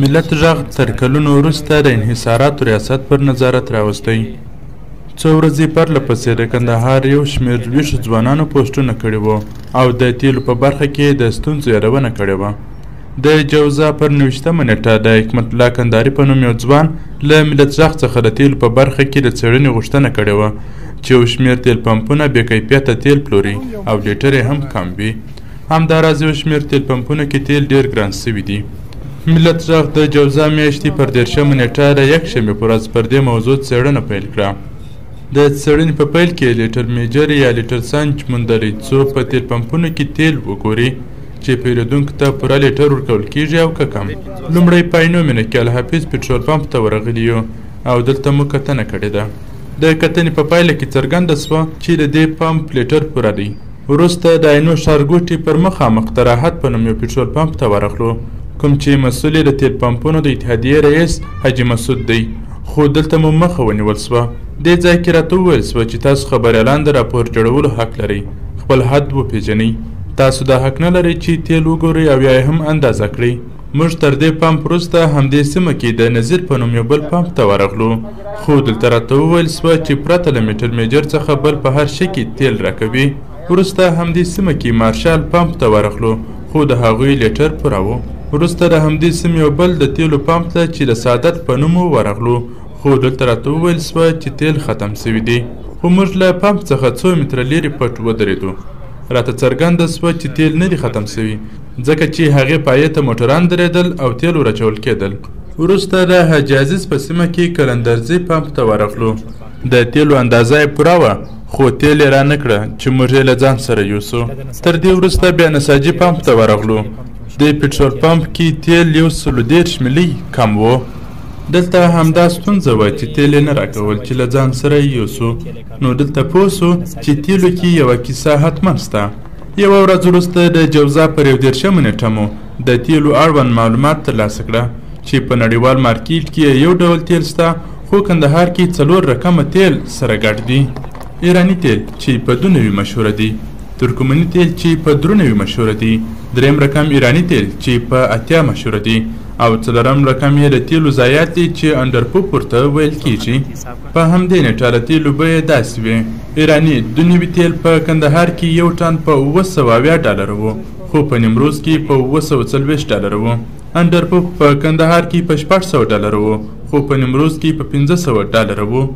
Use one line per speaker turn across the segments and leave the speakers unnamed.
ملت غږ تر کلونو وروسته د انحصاراتو ریاست پر نظارت راوستی. څو ورځې پرله پسې د کندهار یو شمېر ویښو ځوانانو پوسټونه کړي وو او د تیلو په برخه کې د ستونزو یادونه کړې وه. د جوزا پر 90مه نېټه د حکمت الله کندهاري په نوم یو ځوان له ملت غږ څخه د تیلو په برخه کې د څېړنې غوښتنه کړې وه چې یو شمېر تیل پمپونه بې کیفیته تیل پلوري او لیټر یې هم کم وي. همداراز یو شمېر تیل پمپونه کې تیل ډېر ګران سوي دي. ملت غږ د جوزا میاشتې پر 30مه نېټه د یکشنبې په ورځ پر دې موضوع څېړنه پیل کړه. د څېړنې په پیل کې لیټر میجر یا لیټر سنج موندلی څو په تیل پمپونو کې تیل وګوري چې پیرودونکو ته پوره لیټر ورکول کیږي او که کم. لومړی په عینومېنه کې الحافظ پټرول پمپ ته ورغلي یو او دلته مو کتنه کړې ده. د کتنې په پایله کې څرګنده سوه چې د دې پمپ لیټر پوره دی. وروسته د عینو ښارګوټي پر مخامخ د راحت په نوم یو پټرول پمپ ته ورغلو کوم چې مسؤل د تیل پمپونو د اتحادیې رئیس حاجي مسعود دی. خو دلته مو مخه ونیول سوه. دې ځای کې راته وویل سوه چې تاسو خبریالان د راپور جوړولو حق لرئ، خپل حد وپېژنئ. تاسو دا حق نه لرئ چې تیل وګورئ او یا یې هم اندازه کړئ. موږ تر دې پمپ وروسته همدې سیمه کې د نظیر په نوم یو بل پمپ ته ورغلو خو دلته راته وویل سوه چې پرته له میټر میجر څخه بل په هر شي کې تیل راکوي. وروسته همدې سیمه کې مارشال پمپ ته ورغلو خو د هغوی لیټر پوره و. وروسته د همدې سیمې یو بل د تیلو پمپ ته چې د سعادت په نوم ورغلو خو دلته راته وویل سوه چې تیل ختم سوي دي. خو موږ له پمپ څخه څو متره لرې پټ ودرېدو. راته څرګنده سوه چې تیل نه دي ختم سوي ځکه چې هغې پایې ته موټران درېدل او تیل ورچول کېدل. وروسته د حاجي عزیز په سیمه کې کلندرزي پمپ ته ورغلو. د تیلو اندازه یې پوره وه خو تیل یې رانه کړه چې موږ یې له ځان سره یوسو. تر دې وروسته بیا نساجي پمپ ته ورغلو. د پټرول پمپ کې تیل 130 ملي کم و. دلته همدا ستونزه وه چې تیل یې نه راکول چې له ځان سره یې یوسو. نو دلته پوه سو چې تیلو کې یوه کیسه حتما سته. یوه ورځ وروسته د جوزا پر 30مه نېټه مو د تیلو اړوند معلومات ترلاسه کړه چې په نړیوال مارکیټ کې یو ډول تیل سته خو کندهار کې 4 رقمه تیل سره ګډ دي. ایرانی تیل چې په 2 مشهوره دي، ترکمني تیل چې په 3 مشهوره دي، 3 رقم ایرانی تیل چې په 8 مشهوره دي او 4 رقم یې د تیلو ضایعات دي چې انډرپوپ ورته ویل کیږي. په همدې نېټه د تیلو بیې داسې وې. ایراني 2 تیل په کندهار کې یو ټن په 780 ډالر و خو په نیمروز کې په 740 ډالر و. انډرپوپ په کندهار کې په 600 ډالر و خو په نیمروز کې په 500 ډالر و.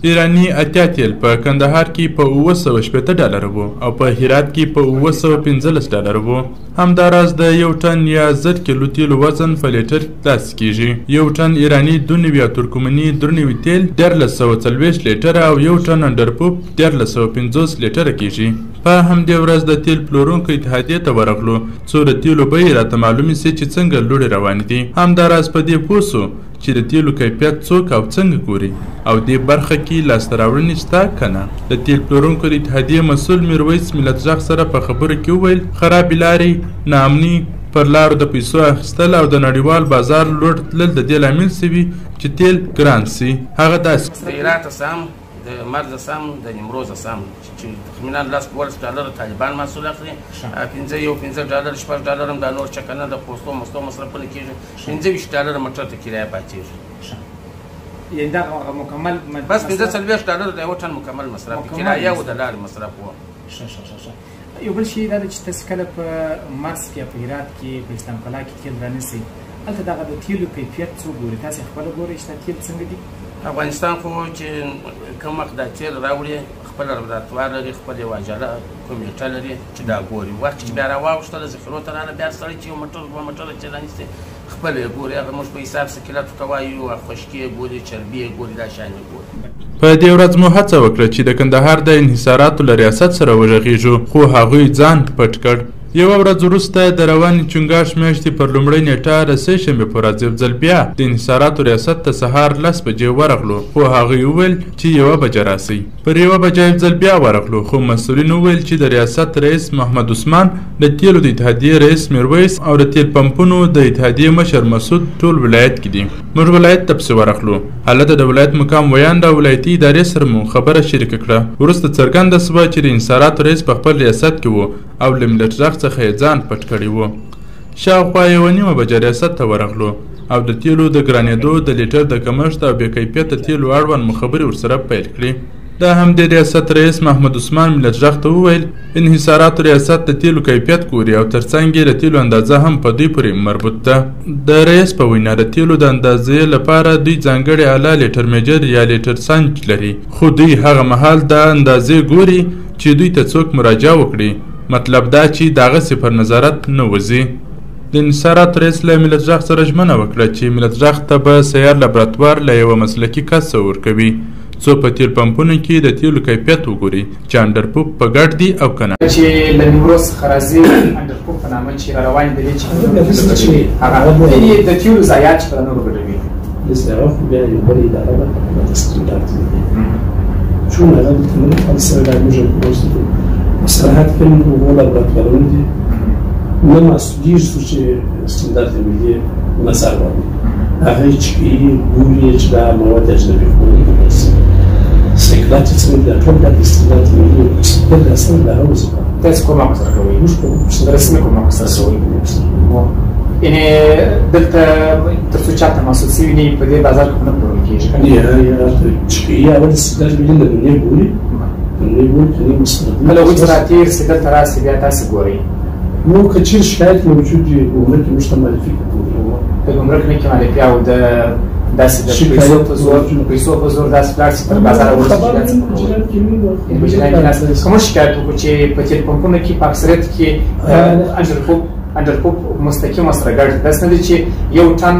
ایرانی 8 تیل په کندهار کې په 780 ډالر و او په هرات کې په 715 ډالر و. همداراز د یو ټن یا 10 کیلو تیلو وزن په لیټر داسې کیږي. یو ټن ایرانی 2 یا ترکمني 3 تیل 1340 لیټره او یو ټن انډرپوپ 1350 لیټره کیږي. په همدې ورځ د تیل پلورونکو اتحادیې ته ورغلو څو د تیلو بیې راته معلومې سي چې څنګه لوړې روانې دي. همداراز په دې پوه سو چې د تیلو کیفیت څوک او څنګه ګوري او دې برخه کې لاسته راوړنې شته که نه. د تیل پلورونکو د اتحادیې مسؤل میرویس ملت غږ سره په خبرو کې وویل خرابې لارې، ناامني، پر لارو د پیسو اخیستل او د نړیوال بازار لوړ تلل د دې لامل سوي چې تیل ګران سي. هغه داسې
د هرات اسام، د مرز اسام، د نیمروز اسام چې تخمینا 10 ډالر طالبان محصول اخلي، 15 ډالر 6 ډالر هم دا نور چکنه د پوستو مستو مصرفونه کېږي، 25 ډالر موټر ته کرایه پاتېږي.
یعنې دا مکمل
بس 45 ډالر د یو ټن مکمل مصرف کرایه او د لارې مصرف و.
یو بل شی دا ده چې تاسو کله په مرز کې یا په هرات کې په اسلام قلعه کې تیل رانیسئ، هلته دغه د تیلو کیفیت څو ګورئ؟ تاسې خپله ګورئ چې دا تیل څنګه دي؟
افغانستان خو چې کوم وخت دا تیل راوړي خپل لابراتوار لري، خپل یوه اجاله کمیټه لري چې دا ګوري. وخت چې بیا راواوښتله ذخیرو ته راغله بیا سړی چې یو موټر 2 موټره چې رانیسي خپل یې ګوري. هغه موږ په حساب سکیلاتو ته وایو، خشکي یې ګوري، چربي یې ګوري، دا شیان یې ګوري.
په دې ورځ مو هڅه وکړه چې د کندهار د انحصاراتو له ریاست سره وغږیږو خو هغوی ځان پټ کړ. یوه ورځ وروسته د روانې چنګاښ میاشتې پر لومړۍ نېټه د سه شنبې په ورځ یو ځل بیا د انحصاراتو ریاست ته سهار 10 بجې ورغلو خو هغوی وویل چې 1 بجه راسئ. پر 1 بجه یو ځل بیا ورغلو خو مسؤلین وویل چې د ریاست رئیس محمد عثمان، د تیلو د اتحادیې رئیس میرویس او د تیل پمپونو د اتحادیې مشر مسعود ټول ولایت کې دي. موږ ولایت ته پسې ورغلو. هلته د ولایت مقام ویانده ولایتي ادارې سره مو خبره شریکه کړه. وروسته څرګنده سوه چې د انحصاراتو رئیس په خپل ریاست کې و او له ملت غږ څخه یې ځان پټ کړی و. شاوخوا 1:30 بجې ریاست ته ورغلو. او د تیلو د ګرانېدو د لیټر د کمښت او بې کیفیته تیلو اړوند مو خبرې ورسره پیل کړې. د همدې ریاست رئیس محمد عثمان ملت غږ ته وویل انحصاراتو ریاست د تیلو کیفیت ګوري او ترڅنګ یې د تیلو اندازه هم په دوی پورې مربوط ده. د رئیس په وینا د تیلو د اندازې لپاره دوی ځانګړي آله لیټر میجر یا لیټر سنج لري، خو دوی هغه مهال د اندازې ګوري چې دوی ته څوک مراجعه وکړي، مطلب دا چې د هغسې پر نظارت نه وځي. د انحصاراتو رئیس له ملت غږ سره ژمنه وکړه چې ملت غږ ته به سیار لابراتوار له یوه مسلکي کس ورکوي څو په تیل پمپونو کې د تیلو کیفیت وګوري چې انډرپوپ په ګډ دي او که نه.
چې له نیمروز څخه راځي انډرپوپ په نامه چې را روان دي چې هغه د تیلو ضایعات چې په نورو ګډوي
هغه خو بیا یو بل اداره ده د استنداد دي چون هغه د تمرین خالصه لا موجود پروسه مصالحات کوي او لابراتوارونه دي نه مسئولیت چې استنداد ملی نظر باندې هغه چې ګوري چې دا مواد اجنبي خو سیکلات چې د ټول د استنداد ملی په داسې ډول راوځي.
تاسو کومه مسله کوي؟ موږ په رسمي کومه مسله کوي؟ یعنی دلته تر څو چاته محسوس شوي نه په دې بازار کې نه پلورل کېږي
چې یا ول استنداد ملی نه ګوري نه ګوري مستند
کله وځي راتیر چې دلته راسي بیا تاسو ګورئ
نو که چیرې شکایت موجود وي ګمرک کې موږ ته معرفي کوو.
په ګمرک نه کې معرفي او د داسې د پیسو په زور داسې پلاټ چې تر بازاره ورسېږي په جنایي کې که موږ شکایت وکړو چې په تیل پمپونو کې په اکثریت کې انډرپوپ مستقیم سره ګډ داسې نه دي چې یو ټن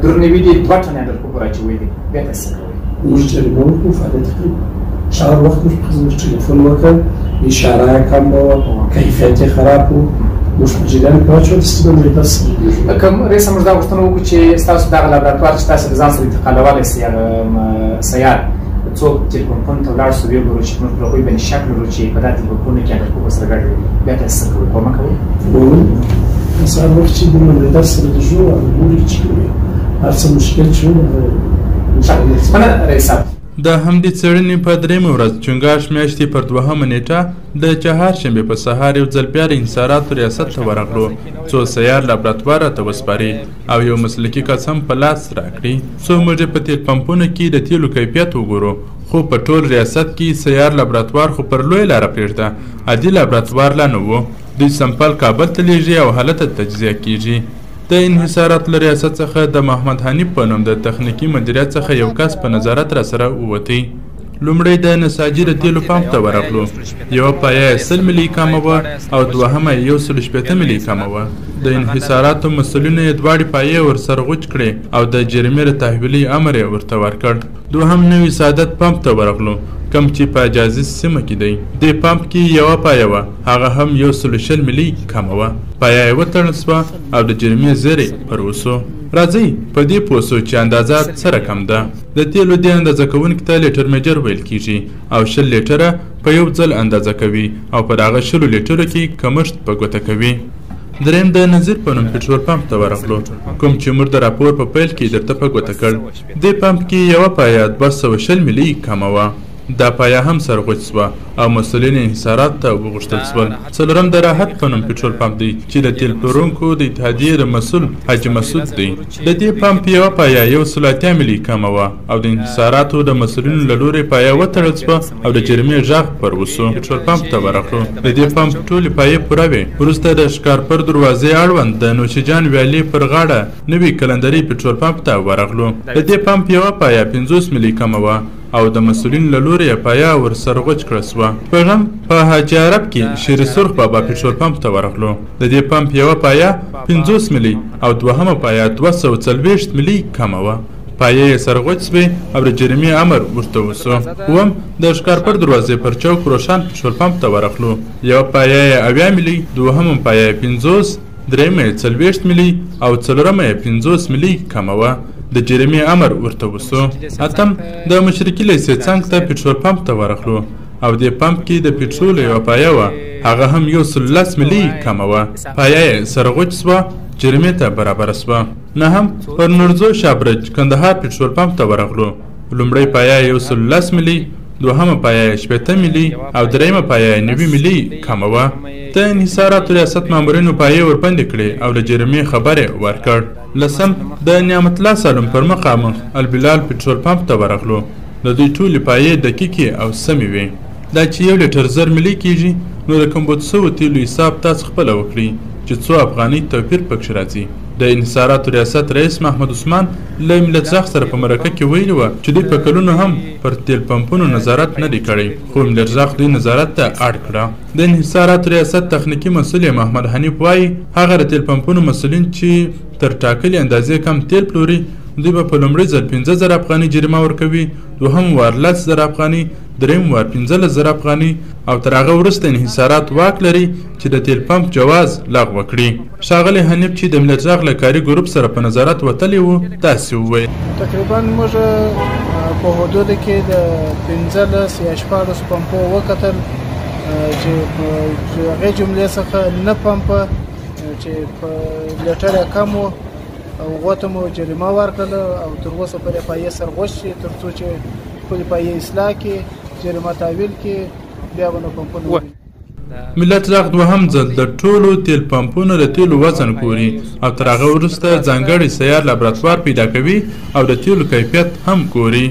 درنوي دي 2 ټن انډرپوپ راچوي دي بیا تاسې څه کوئ؟
موږ جریمه وکړو فعالیت کوو شهر وخت موږ ټلیفون وکړ اشاره کم و کیفیت خراب و موږ په جریان کې واچول استفاده تاسو
کوم رئیس موږ دا غوښتنه وکړو چې تاسو دغه لابراتوار چې تاسو د ځان سره انتقالولی سي هغه سیار څوک تیل پمپونو ته ولاړ سو ویې ګورو چې موږ پر هغوی باندې شک لرو چې په دا تیل پمپونو کې انډرپوپ سره ګډ وي بیا تاسو څه کوئ؟ کومه کوئ؟
سهار وخت چې د مدرسې سره د ژوند او ګوري چې کوي هر څه مشکل چې
مننه رئیس صاحب.
د همدې څېړنې په درېیمه ورځ چنګاښ میاشتې پر 2مه نیټه د چهارشنبې په سهار یو ځل بیا د انحصاراتو ریاست ته ورغلو څو سیار لابراتوار راته وسپاري او یو مسلکي کس هم په لاس راکړي څو موږ په تیل پمپونو کې د تیلو کیفیت وګورو. خو په ټول ریاست کې سیار لابراتوار خو پر لویه لاره پرېږده عادي لابراتوار لا نه و. دوی سمپل کابل ته لیږي او هلته تجزیه کیږي. د انحصاراتو له ریاست څخه د محمد حنیف په نوم د تخنیکي مدیریت څخه یو کس په نظارت را سره ووتی. لومړی د نساجي د تیلو پمپ ته ورغلو. یوه پایه 100 ملي کمه وه او دوهمه 160 ملي کمه وه. د انحصاراتو مسؤلینو یې دواړې پایې ورسره غوچ کړې او د جریمې د تحویلي امر یې ورته ورکړ. دوهم نوي سعادت پمپ ته ورغلو کم چې په اجازي سیمه کې دی. دې پمپ کې یوه پایه وه هغه هم 160 ملي کمه وه. پایه یې وتړل سوه او د جریمې زیری پر وسو. راځئ په دې پوه سو چې اندازه څه رقم ده. د تیلو دې اندازه کوونکي ته لیټر میجر ویل کیږي او 20 لیټره په یو ځل اندازه کوي او په دغه 20 لیټرو کې کمښت په ګوته کوي. دریم د نظیر په نوم پټرول پمپ ته ورغلو کوم چې موږ د راپور په پیل کې درته په ګوته کړ. دې پمپ کې یوه پایه 220 ملي کمه وه. دا پایه هم سرغوچ سوه او مسؤلین انحصارات ته وغوښتل سول. څلورم د راحت په نوم پټرول پمپ دی چې د تیل پلورونکو د اتحادیې د مسؤل حاجي مسعود دی. د دې پمپ یوه پایه 180 ملي کمه وه او د انحصاراتو د مسؤلینو له لورې پایه وتړل سوه او د جریمې غږ پر وسو. پټرول پمپ ته ورغلو. د دې پمپ ټولې پایې پوره وې. وروسته د ښکارپر دروازې اړوند د نوشیجان ویالې پر غاړه نوي کلندري پټرول پمپ ته ورغلو. د دې پمپ یوه پایه 50 ملي کمه وه او د مسؤلین له لورې یې پایه ورسره غوچ کړه سوه. دویم په حاجي عرب کې شیر سرخ بابا پټرول پمپ ته ورغلو. د دې پمپ یوه پایه 50 ملي او دوهمه پایه 240 ملي کمه وه. پایه یې سرغوچ سوې او د جریمې امر ورته وسو. اووم د ښکارپر دروازې پر چوک روشن پټرول پمپ ته ورغلو. یوه پایه یې 70 ملي، دوهمه پایه یې 50، درېیمه یې 40 ملي او څلورمه یې 50 ملي کمه وه. د جریمې امر ورته وسو. اتم د مشرقي لیسې څنګ ته پټرول پمپ ته ورغلو او دې پمپ کې د پټرول یوه پایه وه هغه هم 110 ملي کمه وه. پایه یې سرغوچ سوه، جریمې ته برابره سوه. نهم پر نورزو شابرج کندهار پټرول پمپ ته ورغلو. لومړی پایه 110 ملي، دوهمه پایه 80 ملي او درېیمه پایه 90 ملي کمه وه. د انحصاراتو ریاست مامورینو پایې وربندې کړې او د جریمې خبر یې ورکړ. لسم د نعمت الله سالم پر مخامخ البلال پټرول پمپ ته ورغلو. د دوی ټولې پایې دقیقې او سمې وې. دا چې 1 لیټر زر ملي کیږي نو د کمبود سوو تیلو حساب تاسو خپله وکړئ چې څو افغانۍ توپیر پکښې راځي. د انحصاراتو ریاست رئیس محمد عثمان له ملت غږ سره په مرکه کې ویلي وه چې دوی په کلونو هم پر تیل پمپونو نظارت نه دی کړی، خو ملت غږ دوی نظارت ته اړ کړه. د انحصاراتو ریاست تخنیکي مسؤل محمد حنیف وایي هغه د تیل پمپونو مسؤلین چې تر ټاکلې اندازې کم تیل پلوري دوی به په لومړي ځل 15,000 افغانۍ جریمه ورکوي، دوهم وار 10,000 افغانۍ، دریم وار 15,000 افغانۍ او تر هغه وروسته انحصارات واک لري چې د تیل پمپ جواز لغوه کړي. ښاغلی حنیف چې د ملت غږ له کاري ګروپ سره په نظارت وتلی و داسې وویل:
تقریبا موږ په حدودو کې د 15 یا 14 پمپو وکتل چې هغې جملې څخه 9 پمپه چې په لیټر کم و او هغو ته مو جریمه ورکړله او تر اوسه پورې پایې سرغوش شي تر څو چې خپلې پایې اصلاح کړي، جریمه تحویل کړي، بیا به نو پمپونه ووي.
ملت غږ دوهم ځل د ټولو تیل پمپونو د تیلو وزن ګوري او تر هغه وروسته ځانګړی سیار لابراتوار پیدا کوي او د تیلو کیفیت هم ګوري.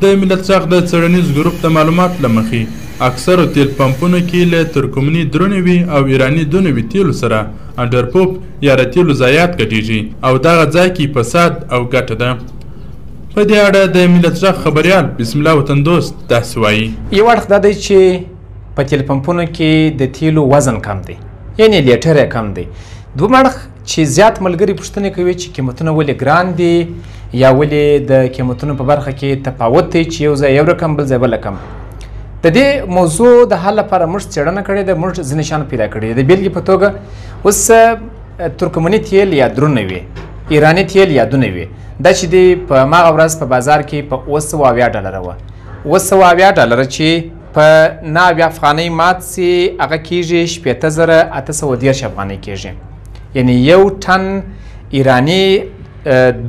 د ملت غږ د څېړنیز ګروپ د معلومات له مخې اکثرو تیل پمپونو کې له ترکمني درونوي او ایراني دونوي تیلو سره انډرپوپ یا د تیلو ضایعات ګډېږي او دغه ځای کې فساد او ګټه ده. په دې اړه د ملت غږ خبریال بسم الله وطن دوست داسې وایي:
یو اړخ دا دی چې په تیل پمپونو کې د تیلو وزن کم دی، یعنې لیټر یې کم دی. دویم اړخ چې زیات ملګري پوښتنې کوي چې قیمتونه ولې ګران دي یا ولې د قیمتونو په برخه کې تفاوت دی چې یو ځای یو رقم بل ځای بل رقم. د دې موضوع د حل لپاره موږ څېړنه کړې ده، موږ ځینې شیان پیدا کړي دي. د بیلګې په توګه اوس ترکمني تیل یا درونه وي، ایراني تیل یا دونه وي، دا چې دی په هماغه ورځ په بازار کې په 970 ډالره وه. 970 ډالره چې په 90 افغانۍ مات سي هغه کېږي 8,830 افغانۍ کېږي. یعنې یو ټن ایراني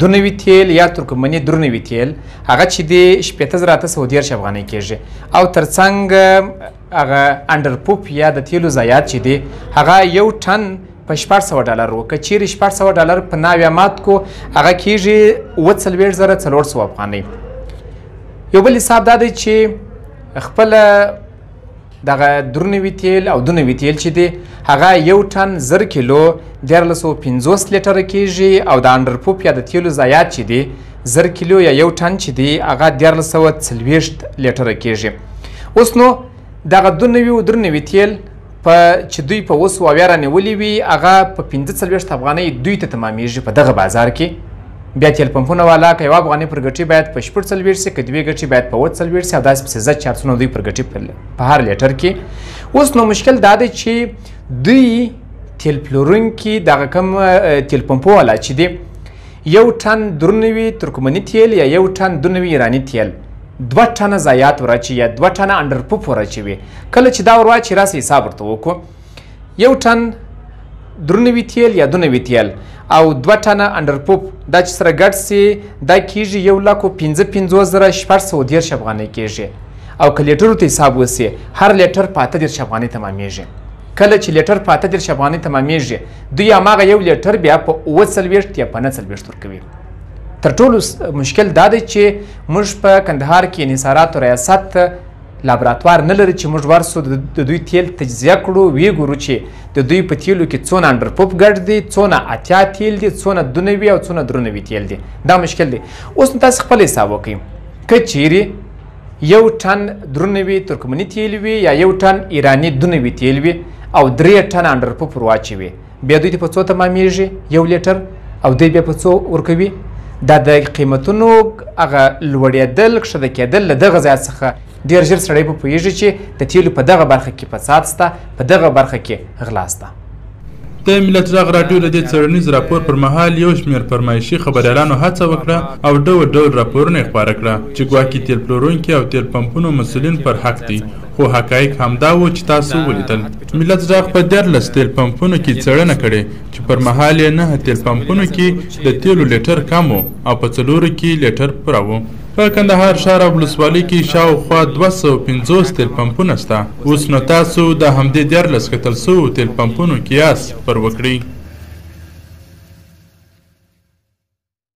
دونوي تیل یا ترکمني درونوي تیل هغه چې دی 8,830 افغانۍ کېږي او ترڅنګ هغه انډرپوپ یا د تیلو ضایعات چې دی هغه یو ټن په 400 ډالر و. که چیرې 400 ډالر په 90 مات کو هغه کېږي 43,400 افغانۍ. یو بل حساب دا دی چې خپله دغه درونوي تیل او دونوي تیل چې دی هغه یو ټن 1000 کیلو 1350 لیټره کېږي او د انډرپوپ یا د تیلو ضایعات چې دی 1000 کیلو یا یو ټن چې دی هغه 1340 لیټره کېږي. اوس نو دغه دونوي او درونوي تیل چې دوی په 970 رانیولي وي هغه په 45 افغانۍ دوی ته تمامیږي په دغه بازار کې. بیا تیل پمپونه والا که 1 افغانۍ پر ګټې باید په 40 سي، که 2 ګټې باید په 40 سي او داسې پسې زه 400 دوی پر ګټې په هر لیټر کې. اوس نو مشکل دا دی چې دوی تیل پلورونکي دغه کم تیل پمپو والا چې دی یو ټن درونوي ترکمني تیل یا یو ټن دونوي ایراني تیل 2 ټنه ضایعات ورچي یا 2 ټنه انډرپوپ ورچوي. کله چې دا ورواچي راسه حساب ورته وکړو، یو ټن درونوي تیل یا دونوي تیل او 2 ټنه انډرپوپ دا چې سره ګډ سي دا کېږي 1,55,410 افغانۍ کېږي او که لیټرو ته حساب وسي هر لیټر په 8 افغانۍ تمامیږي. کله چې لیټر په 8 افغانۍ تمامیږي دوی هماغه یو لیټر بیا په 39 یا په 49 ورکوي. تر ټولو مشکل دا دی چې موږ په کندهار کې انحصاراتو ریاست لابراتوار نه لري چې موږ ورسو د دوی تیل تجزیه کړو، ویې ګورو چې د دوی په تیلو کې څونه انډرپوپ ګډ دی، څونه اتیا تیل دی، څونه دونوي او څونه درونوي تیل دی. دا مشکل دی. اوس نو تاسو خپل حساب وکړئ، که چیرې یو ټن درونوي ترکمني تیل وي یا یو ټن ایراني دونوي تیل وي او 3 ټن انډرپوپ ورواچوي، بیا دوی ته په څو تمامیږي یو لیټر او دوی بیا په څو ورکوي؟ دا د قیمتونو هغه لوړېدل ښکته کېدل له دغه ځای څخه ډېر ژر سړی به پوهېږي چې د تیلو په دغه برخه کې فساد شته، په دغه برخه کې غلا شته.
د ملت غږ راډیو د دې څېړنیز راپور پر مهال یو شمېر فرمایشي خبریالانو هڅه وکړه او ډول ډول راپورونه یې خپاره کړه چې ګواکې تیل پلورونکي او تیل پمپونو مسؤلین پر حق دي، خو حقایق همدا و چې تاسو ولیدل. ملت غږ په 14 تیل پمپونو کې څېړنه کړې چې پر مهال یې 9 تیل پمپونو کې د تیلو لیټر کم و او په 4 کې لیټر پوره و. په کندهار ښار او ولسوالۍ کې شاوخوا 250 تیل پمپونه شته. اوس نو تاسو د همدې 14 کتل سوو تیل پمپونو قیاس پر وکړئ.